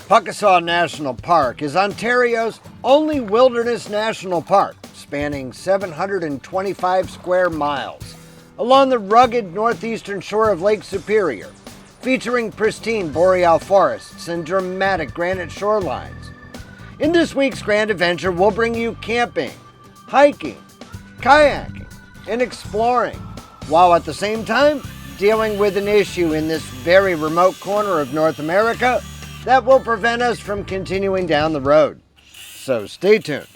Pukaskwa National Park is Ontario's only wilderness national park, spanning 725 square miles along the rugged northeastern shore of Lake Superior, featuring pristine boreal forests and dramatic granite shorelines. In this week's Grand Adventure, we'll bring you camping, hiking, kayaking, and exploring, while at the same time dealing with an issue in this very remote corner of North America that will prevent us from continuing down the road. So stay tuned.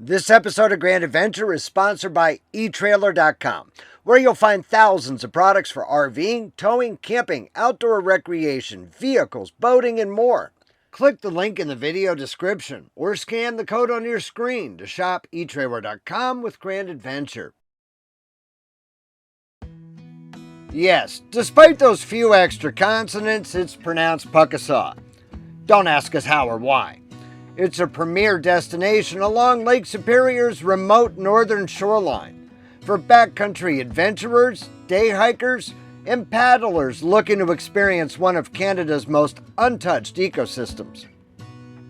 This episode of Grand Adventure is sponsored by Etrailer.com, where you'll find thousands of products for RVing, towing, camping, outdoor recreation, vehicles, boating, and more. Click the link in the video description or scan the code on your screen to shop Etrailer.com with Grand Adventure. Yes, despite those few extra consonants, it's pronounced Pukaskwa. Don't ask us how or why. It's a premier destination along Lake Superior's remote northern shoreline for backcountry adventurers, day hikers, and paddlers looking to experience one of Canada's most untouched ecosystems.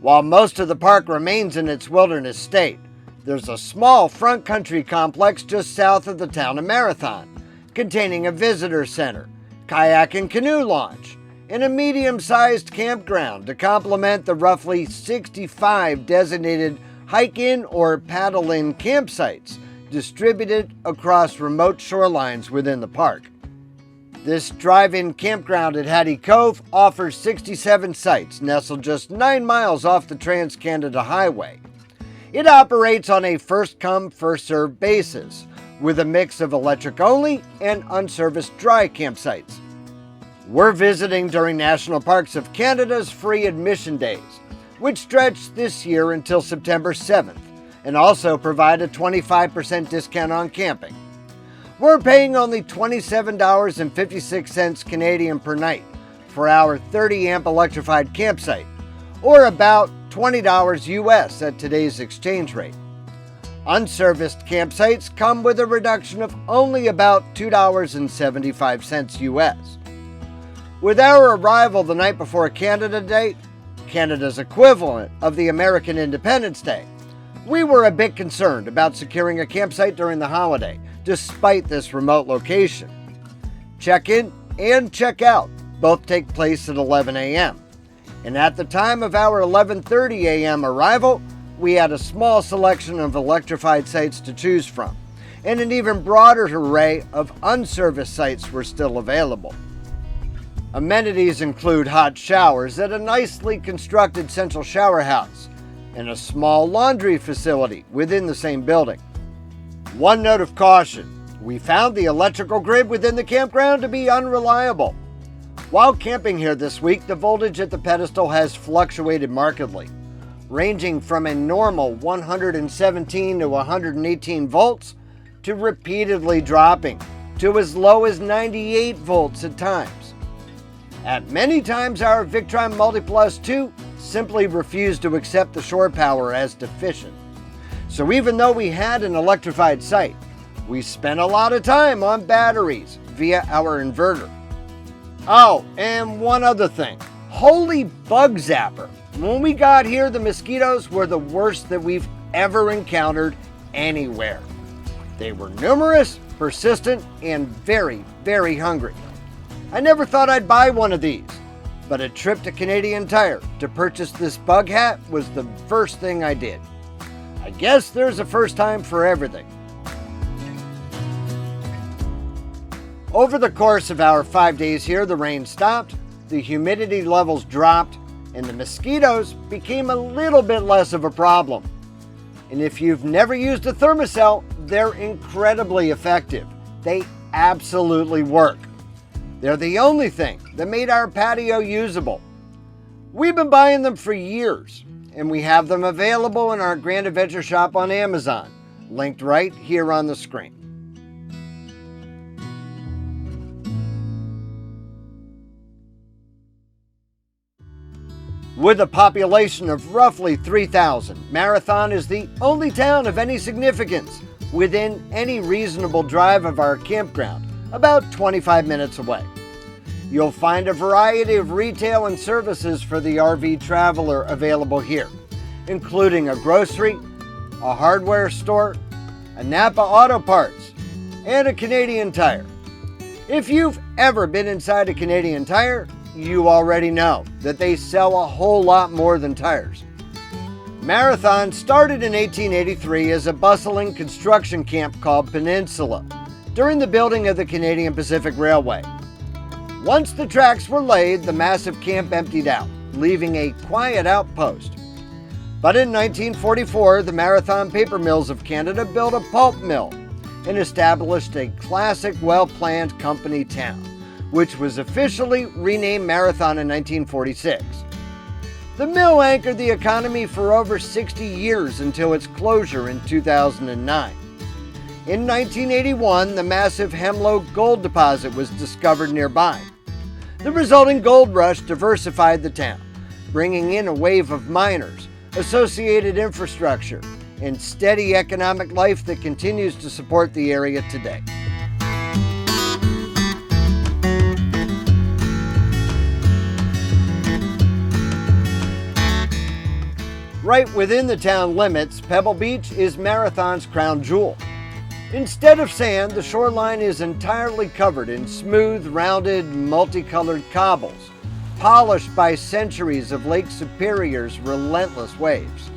While most of the park remains in its wilderness state, there's a small front country complex just south of the town of Marathon, containing a visitor center, kayak and canoe launch, and a medium-sized campground to complement the roughly 65 designated hike-in or paddle-in campsites distributed across remote shorelines within the park. This drive-in campground at Hattie Cove offers 67 sites nestled just 9 miles off the Trans-Canada Highway. It operates on a first-come, first-served basis, with a mix of electric-only and unserviced dry campsites. We're visiting during National Parks of Canada's free admission days, which stretch this year until September 7th, and also provide a 25% discount on camping. We're paying only $27.56 Canadian per night for our 30-amp electrified campsite, or about $20 US at today's exchange rate. Unserviced campsites come with a reduction of only about $2.75 US. With our arrival the night before Canada Day, Canada's equivalent of the American Independence Day, we were a bit concerned about securing a campsite during the holiday, despite this remote location. Check-in and check-out both take place at 11 a.m., and at the time of our 11:30 a.m. arrival, we had a small selection of electrified sites to choose from, and an even broader array of unserviced sites were still available. Amenities include hot showers at a nicely constructed central shower house and a small laundry facility within the same building. One note of caution, we found the electrical grid within the campground to be unreliable. While camping here this week, the voltage at the pedestal has fluctuated markedly, ranging from a normal 117 to 118 volts to repeatedly dropping to as low as 98 volts at times. At many times, our Victron Multiplus 2 simply refused to accept the shore power as deficient. So even though we had an electrified site, we spent a lot of time on batteries via our inverter. Oh, and one other thing. Holy bug zapper. When we got here, the mosquitoes were the worst that we've ever encountered anywhere. They were numerous, persistent, and very, very hungry. I never thought I'd buy one of these, but a trip to Canadian Tire to purchase this bug hat was the first thing I did. I guess there's a first time for everything. Over the course of our 5 days here, the rain stopped, the humidity levels dropped, and the mosquitoes became a little bit less of a problem. And if you've never used a thermocell, they're incredibly effective. They absolutely work. They're the only thing that made our patio usable. We've been buying them for years, and we have them available in our Grand Adventure shop on Amazon, linked right here on the screen. With a population of roughly 3,000, Marathon is the only town of any significance within any reasonable drive of our campground, about 25 minutes away. You'll find a variety of retail and services for the RV traveler available here, including a grocery, a hardware store, a Napa Auto Parts, and a Canadian Tire. If you've ever been inside a Canadian Tire, you already know that they sell a whole lot more than tires. Marathon started in 1883 as a bustling construction camp called Peninsula during the building of the Canadian Pacific Railway. Once the tracks were laid, the massive camp emptied out, leaving a quiet outpost. But in 1944, the Marathon Paper Mills of Canada built a pulp mill and established a classic, well-planned company town, which was officially renamed Marathon in 1946. The mill anchored the economy for over 60 years until its closure in 2009. In 1981, the massive Hemlo gold deposit was discovered nearby. The resulting gold rush diversified the town, bringing in a wave of miners, associated infrastructure, and steady economic life that continues to support the area today. Right within the town limits, Pebble Beach is Marathon's crown jewel. Instead of sand, the shoreline is entirely covered in smooth, rounded, multicolored cobbles, polished by centuries of Lake Superior's relentless waves.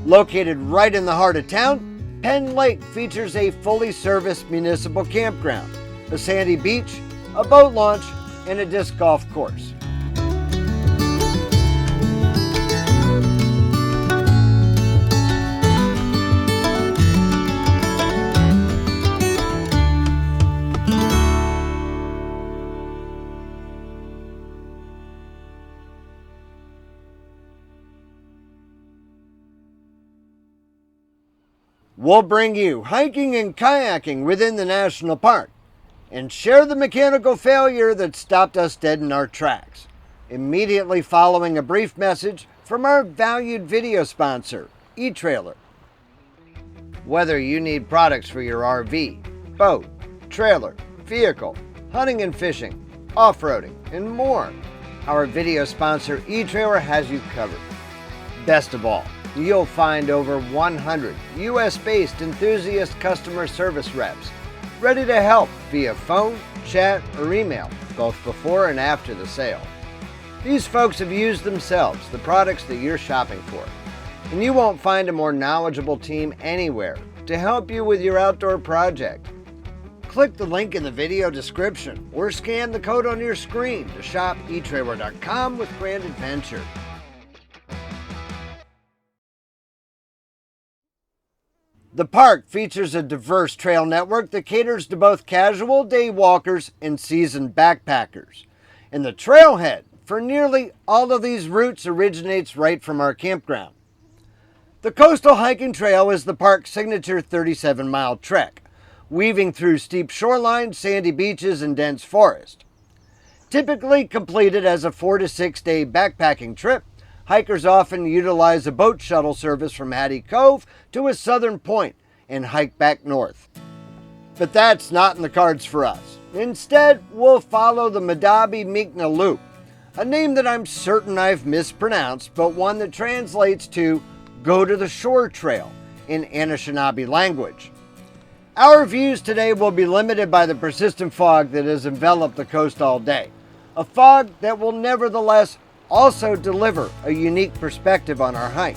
Located right in the heart of town, Penn Lake features a fully serviced municipal campground, a sandy beach, a boat launch, and a disc golf course. We'll bring you hiking and kayaking within the national park and share the mechanical failure that stopped us dead in our tracks, immediately following a brief message from our valued video sponsor, Etrailer. Whether you need products for your RV, boat, trailer, vehicle, hunting and fishing, off-roading, and more, our video sponsor Etrailer has you covered. Best of all, you'll find over 100 US-based enthusiast customer service reps ready to help via phone, chat, or email, both before and after the sale. These folks have used themselves the products that you're shopping for, and you won't find a more knowledgeable team anywhere to help you with your outdoor project. Click the link in the video description or scan the code on your screen to shop etrailer.com with Grand Adventure. The park features a diverse trail network that caters to both casual day walkers and seasoned backpackers. And the trailhead for nearly all of these routes originates right from our campground. The Coastal Hiking Trail is the park's signature 37-mile trek, weaving through steep shorelines, sandy beaches, and dense forest. Typically completed as a 4 to 6 day backpacking trip, hikers often utilize a boat shuttle service from Hattie Cove to a southern point and hike back north. But that's not in the cards for us. Instead, we'll follow the Mdaabii Miikna Loop, a name that I'm certain I've mispronounced, but one that translates to Go to the Shore Trail in Anishinaabe language. Our views today will be limited by the persistent fog that has enveloped the coast all day, a fog that will nevertheless also deliver a unique perspective on our hike.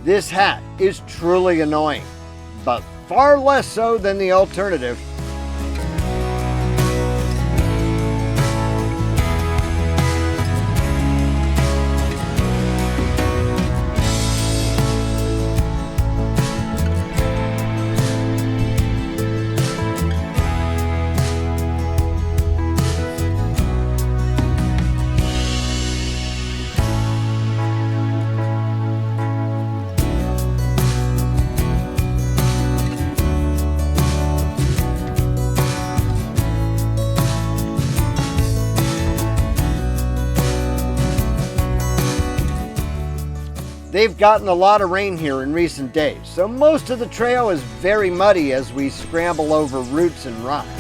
This hat is truly annoying, but far less so than the alternative. They've gotten a lot of rain here in recent days, so most of the trail is very muddy as we scramble over roots and rocks.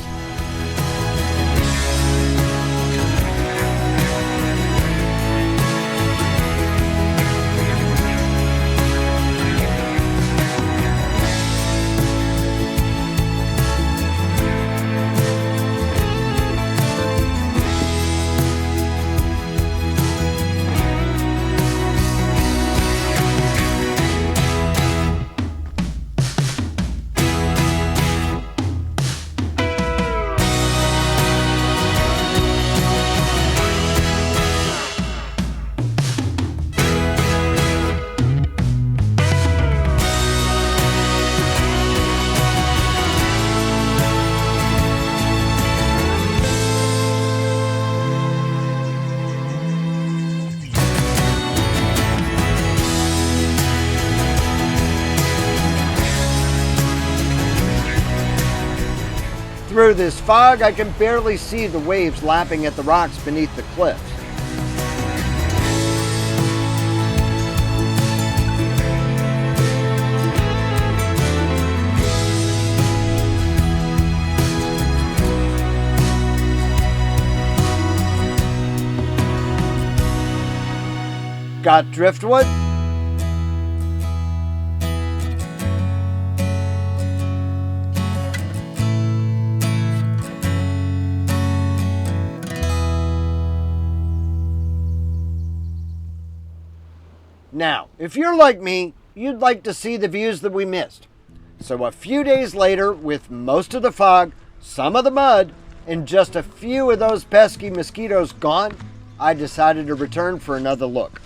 Through this fog, I can barely see the waves lapping at the rocks beneath the cliffs. Got driftwood? Now, if you're like me, you'd like to see the views that we missed. So a few days later, with most of the fog, some of the mud, and just a few of those pesky mosquitoes gone, I decided to return for another look.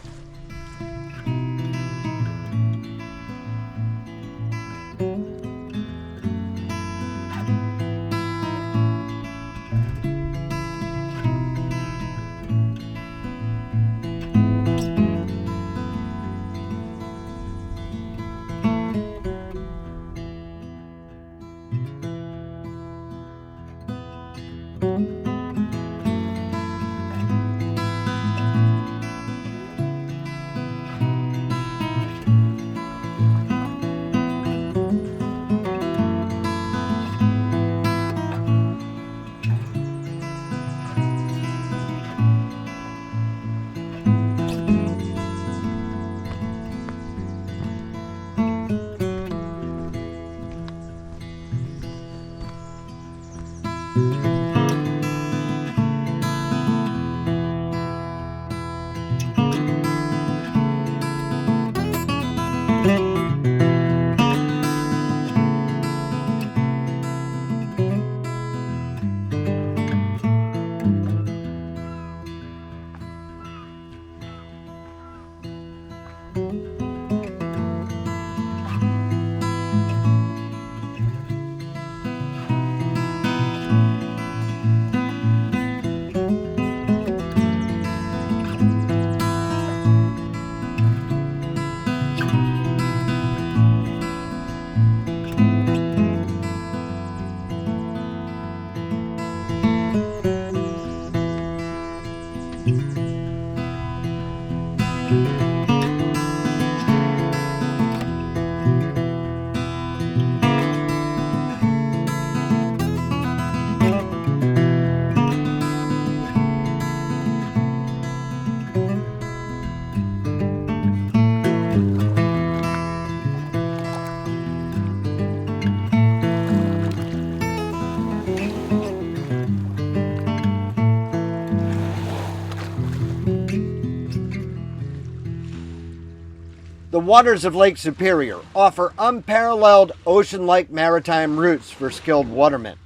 The waters of Lake Superior offer unparalleled ocean-like maritime routes for skilled watermen.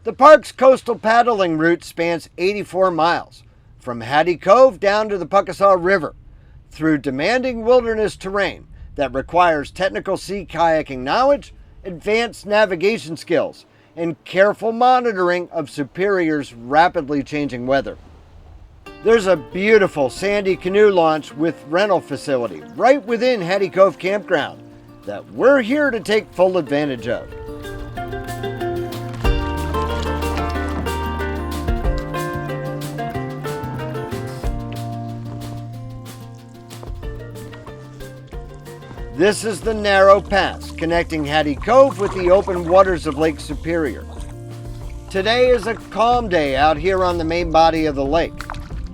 The park's coastal paddling route spans 84 miles, from Hattie Cove down to the Pukaskwa River, through demanding wilderness terrain that requires technical sea kayaking knowledge, advanced navigation skills, and careful monitoring of Superior's rapidly changing weather. There's a beautiful sandy canoe launch with rental facility right within Hattie Cove Campground that we're here to take full advantage of. This is the narrow pass connecting Hattie Cove with the open waters of Lake Superior. Today is a calm day out here on the main body of the lake,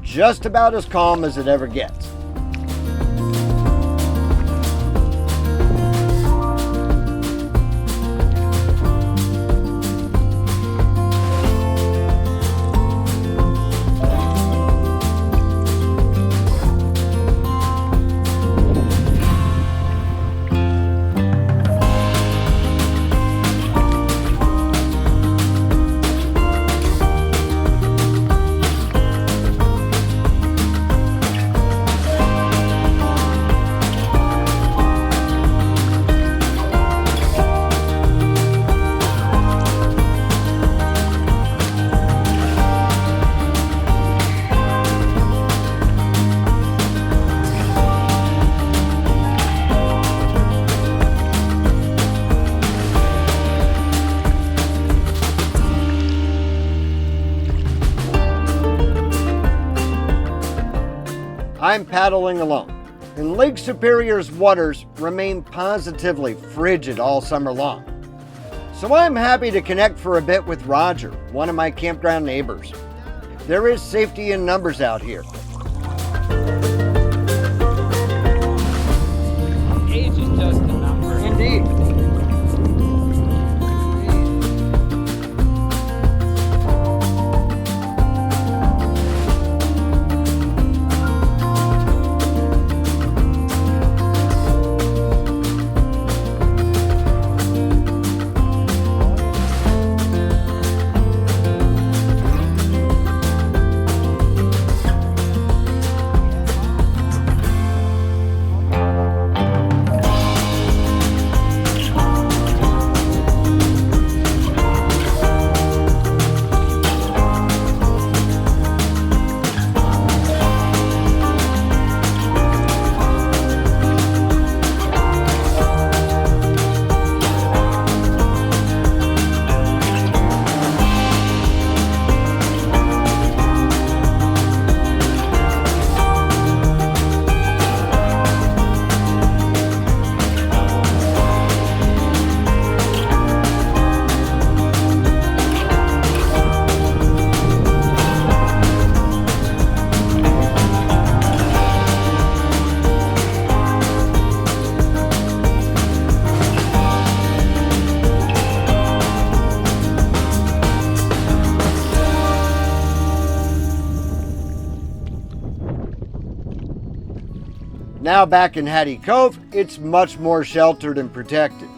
just about as calm as it ever gets. I'm paddling alone, and Lake Superior's waters remain positively frigid all summer long. So I'm happy to connect for a bit with Roger, one of my campground neighbors. There is safety in numbers out here. Age is just a number. Indeed. Now back in Hattie Cove, it's much more sheltered and protected.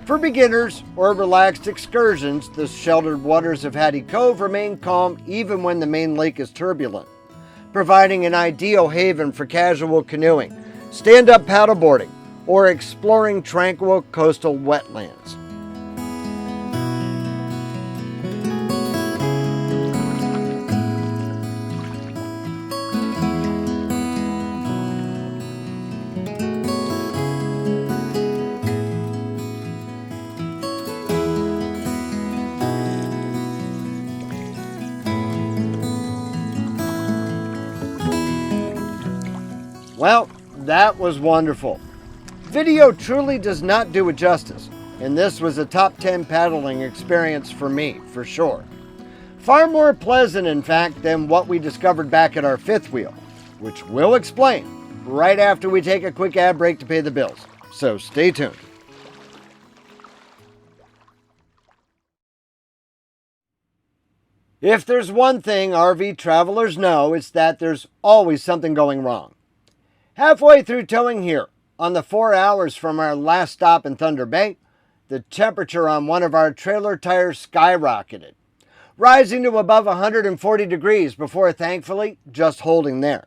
For beginners or relaxed excursions, the sheltered waters of Hattie Cove remain calm even when the main lake is turbulent, providing an ideal haven for casual canoeing, stand-up paddleboarding, or exploring tranquil coastal wetlands. Well, that was wonderful. Video truly does not do it justice, and this was a top 10 paddling experience for me, for sure. Far more pleasant, in fact, than what we discovered back at our fifth wheel, which we'll explain right after we take a quick ad break to pay the bills. So stay tuned. If there's one thing RV travelers know, it's that there's always something going wrong. Halfway through towing here, on the 4 hours from our last stop in Thunder Bay, the temperature on one of our trailer tires skyrocketed, rising to above 140 degrees before thankfully just holding there.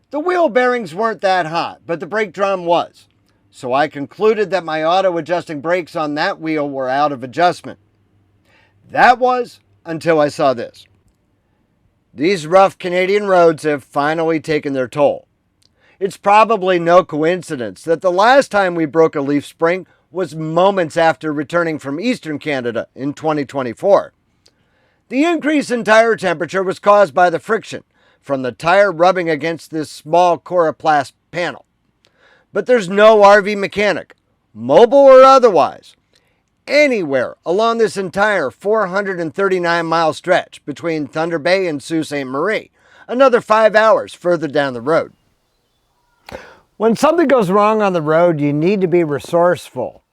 The wheel bearings weren't that hot, but the brake drum was, so I concluded that my auto-adjusting brakes on that wheel were out of adjustment. That was until I saw this. These rough Canadian roads have finally taken their toll. It's probably no coincidence that the last time we broke a leaf spring was moments after returning from Eastern Canada in 2024. The increase in tire temperature was caused by the friction from the tire rubbing against this small coroplast panel. But there's no RV mechanic, mobile or otherwise, anywhere along this entire 439-mile stretch between Thunder Bay and Sault Ste. Marie, another 5 hours further down the road. When something goes wrong on the road, you need to be resourceful.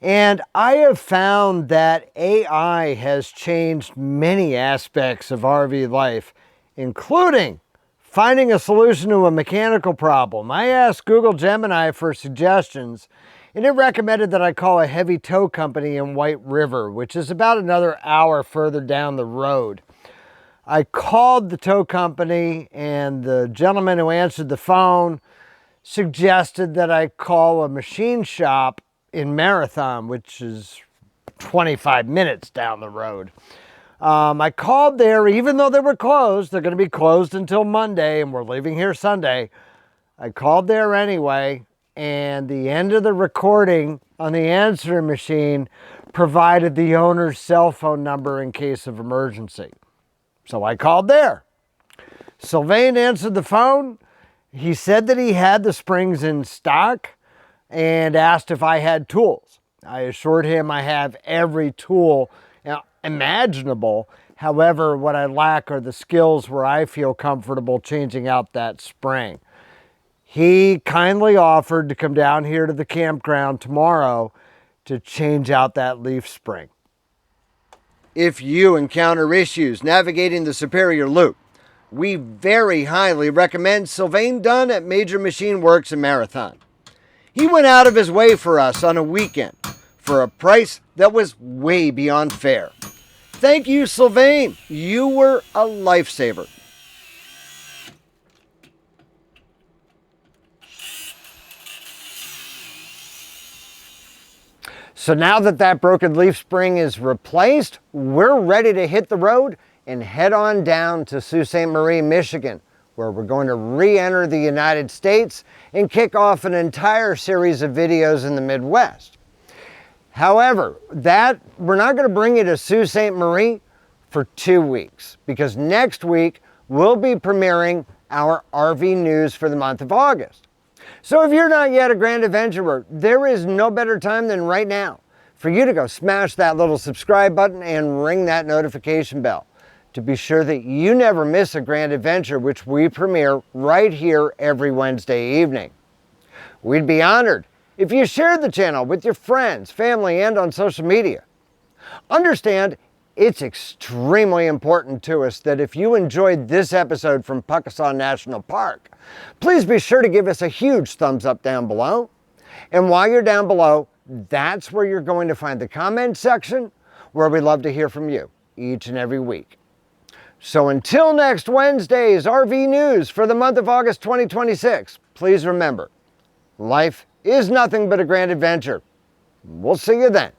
And I have found that AI has changed many aspects of RV life, including finding a solution to a mechanical problem. I asked Google Gemini for suggestions, and it recommended that I call a heavy tow company in White River, which is about another hour further down the road. I called the tow company, and the gentleman who answered the phone suggested that I call a machine shop in Marathon, which is 25 minutes down the road. I called there, even though they were closed. They're going to be closed until Monday, and we're leaving here Sunday. I called there anyway, and the end of the recording on the answering machine provided the owner's cell phone number in case of emergency. So I called there. Sylvain answered the phone. He said that he had the springs in stock and asked if I had tools. I assured him I have every tool imaginable. However, what I lack are the skills where I feel comfortable changing out that spring. He kindly offered to come down here to the campground tomorrow to change out that leaf spring. If you encounter issues navigating the Superior Loop, we very highly recommend Sylvain Dunn at Major Machine Works in Marathon. He went out of his way for us on a weekend for a price that was way beyond fair. Thank you, Sylvain. You were a lifesaver. So now that that broken leaf spring is replaced, we're ready to hit the road and head on down to Sault Ste. Marie, Michigan, where we're going to re-enter the United States and kick off an entire series of videos in the Midwest. However, we're not going to bring you to Sault Ste. Marie for 2 weeks, because next week we'll be premiering our RV news for the month of August. So if you're not yet a grand adventurer, there is no better time than right now for you to go smash that little subscribe button and ring that notification bell to be sure that you never miss a grand adventure, which we premiere right here every Wednesday evening. We'd be honored if you shared the channel with your friends, family, and on social media. Understand, it's extremely important to us that if you enjoyed this episode from Pukaskwa National Park, please be sure to give us a huge thumbs up down below. And while you're down below, that's where you're going to find the comment section, where we love to hear from you each and every week. So until next Wednesday's RV news for the month of August 2026, please remember, life is nothing but a grand adventure. We'll see you then.